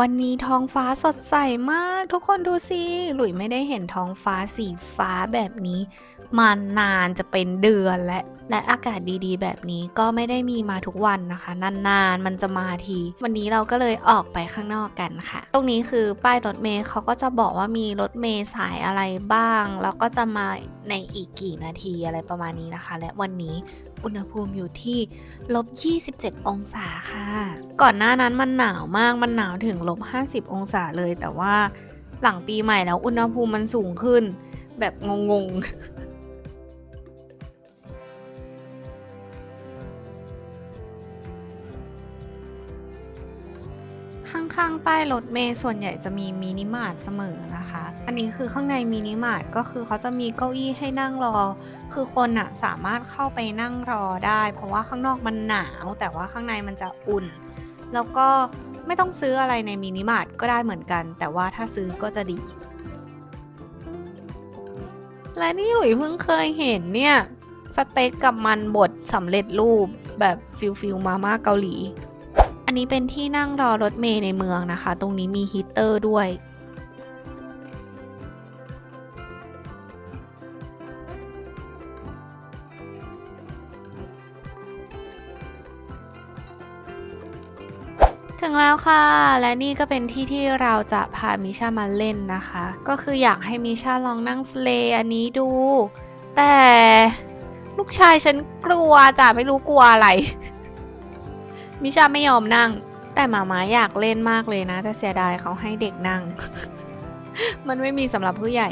วันนี้ท้องฟ้าสดใสมากทุกคนดูสิหลุยไม่ได้เห็นท้องฟ้าสีฟ้าแบบนี้มานานจะเป็นเดือนและอากาศดีๆแบบนี้ก็ไม่ได้มีมาทุกวันนะคะนานๆมันจะมาทีวันนี้เราก็เลยออกไปข้างนอกกันค่ะตรงนี้คือป้ายรถเมล์เขาก็จะบอกว่ามีรถเมล์สายอะไรบ้างแล้วก็จะมาในอีกกี่นาทีอะไรประมาณนี้นะคะและวันนี้อุณหภูมิอยู่ที่-27 องศาค่ะก่อนหน้านั้นมันหนาวมากมันหนาวถึง-50 องศาเลยแต่ว่าหลังปีใหม่แล้วอุณหภูมิมันสูงขึ้นแบบงงๆข้างๆป้ายรถเมล์ส่วนใหญ่จะมีมินิมาร์ทเสมอนะคะอันนี้คือข้างในมินิมาร์ทก็คือเขาจะมีเก้าอี้ให้นั่งรอคือคนอะสามารถเข้าไปนั่งรอได้เพราะว่าข้างนอกมันหนาวแต่ว่าข้างในมันจะอุ่นแล้วก็ไม่ต้องซื้ออะไรในมินิมาร์ทก็ได้เหมือนกันแต่ว่าถ้าซื้อก็จะดีและนี่หลุยเพิ่งเคยเห็นเนี่ยสเต็กกับมันบดสำเร็จรูปแบบฟิลมาม่าเกาหลีอันนี้เป็นที่นั่งรอรถเมล์ในเมืองนะคะตรงนี้มีฮีตเตอร์ด้วยถึงแล้วค่ะและนี่ก็เป็นที่ที่เราจะพามิชามาเล่นนะคะก็คืออยากให้มิชาลองนั่งสเลย์อันนี้ดูแต่ลูกชายฉันกลัวจ้ะไม่รู้กลัวอะไร มิชาไม่ยอมนั่งแต่หมาม้าอยากเล่นมากเลยนะแต่เสียดายเขาให้เด็กนั่ง มันไม่มีสำหรับผู้ใหญ่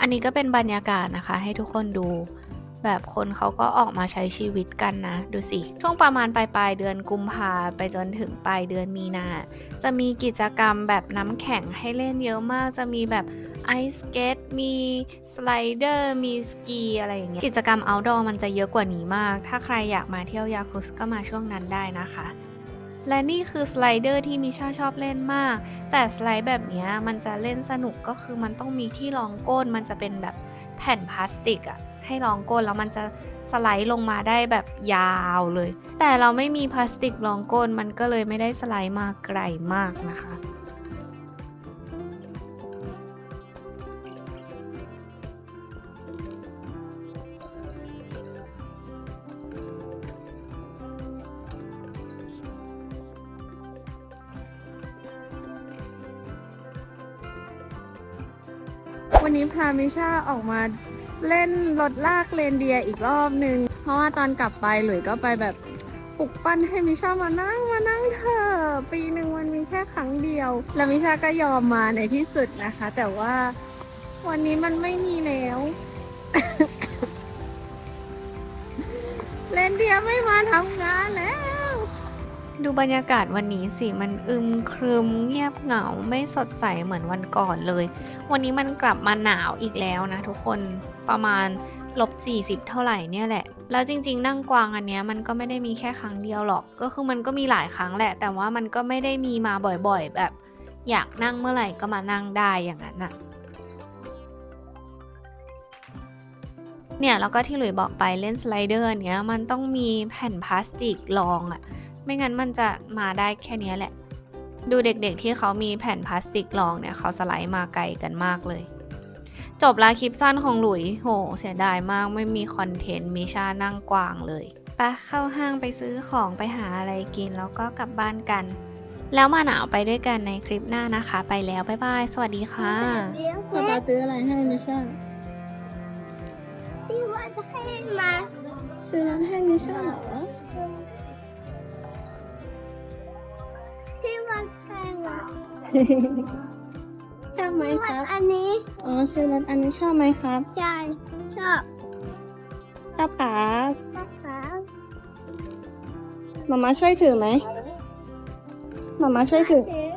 อันนี้ก็เป็นบรรยากาศนะคะให้ทุกคนดูแบบคนเขาก็ออกมาใช้ชีวิตกันนะดูสิช่วงประมาณปลายเดือนกุมภาไปจนถึงปลายเดือนมีนาจะมีกิจกรรมแบบน้ำแข็งให้เล่นเยอะมากจะมีแบบไอสเกตมีสไลเดอร์มีสกีอะไรอย่างเงี้ยกิจกรรม outdoor มันจะเยอะกว่านี้มากถ้าใครอยากมาเที่ยวยาคุสก็มาช่วงนั้นได้นะคะและนี่คือสไลเดอร์ที่มิชาชอบเล่นมากแต่สไลด์แบบนี้มันจะเล่นสนุกก็คือมันต้องมีที่รองก้นมันจะเป็นแบบแผ่นพลาสติกอะให้รองก้นแล้วมันจะสไลด์ลงมาได้แบบยาวเลยแต่เราไม่มีพลาสติกรองก้นมันก็เลยไม่ได้สไลด์มาไกลมากนะคะวันนี้พามิชาออกมาเล่นรถลากเรนเดียร์อีกรอบนึงเพราะว่าตอนกลับไปหลุยก็ไปแบบปลุกปั้นให้มิชามานั่งเถอะปีหนึ่งมันมีแค่ครั้งเดียวแล้วมิชาก็ยอมมาในที่สุดนะคะแต่ว่าวันนี้มันไม่มีแล้ว เรนเดียร์ไม่มาทำงานแล้ว ดูบรรยากาศวันนี้สิมันอึมครึมเงียบเหงาไม่สดใสเหมือนวันก่อนเลยวันนี้มันกลับมาหนาวอีกแล้วนะทุกคนประมาณ-40เท่าไหร่เนี่ยแหละแล้วจริงๆนั่งกวางอันเนี้ยมันก็ไม่ได้มีแค่ครั้งเดียวหรอกก็คือมันก็มีหลายครั้งแหละแต่ว่ามันก็ไม่ได้มีมาบ่อยๆแบบอยากนั่งเมื่อไหร่ก็มานั่งได้อย่างนั้นน่ะเนี่ยแล้วก็ที่หลุยบอกไปเล่นสไลเดอร์เนี้ยมันต้องมีแผ่นพลาสติกรองอะไม่งั้นมันจะมาได้แค่นี้แหละดูเด็กๆที่เขามีแผ่นพลาสติกรองเนี่ยเขาสไลด์มาไกลกันมากเลยจบละคลิปสั้นของหลุยโหเสียดายมากไม่มีคอนเทนต์มิชานั่งกวางเลยไปเข้าห้างไปซื้อของไปหาอะไรกินแล้วก็กลับบ้านกันแล้วมาหนาวไปด้วยกันในคลิปหน้านะคะไปแล้วบ๊ายบายสวัสดีค่ะป๊าป๊าซื้ออะไรให้มิชาที่ว่าจะให้มา ซื้อนั้นให้มิชาเหรอ ที่ว่าใครมา ชอบไหมค ว่า รับ อันนี้ อ๋อซื้อนั้นอันนี้ชอบไหมครับ ใช่ชอบ ชอบครับ นะคะ มาม่าช่วยถือไหมมาม่าช่วยถือ ถือ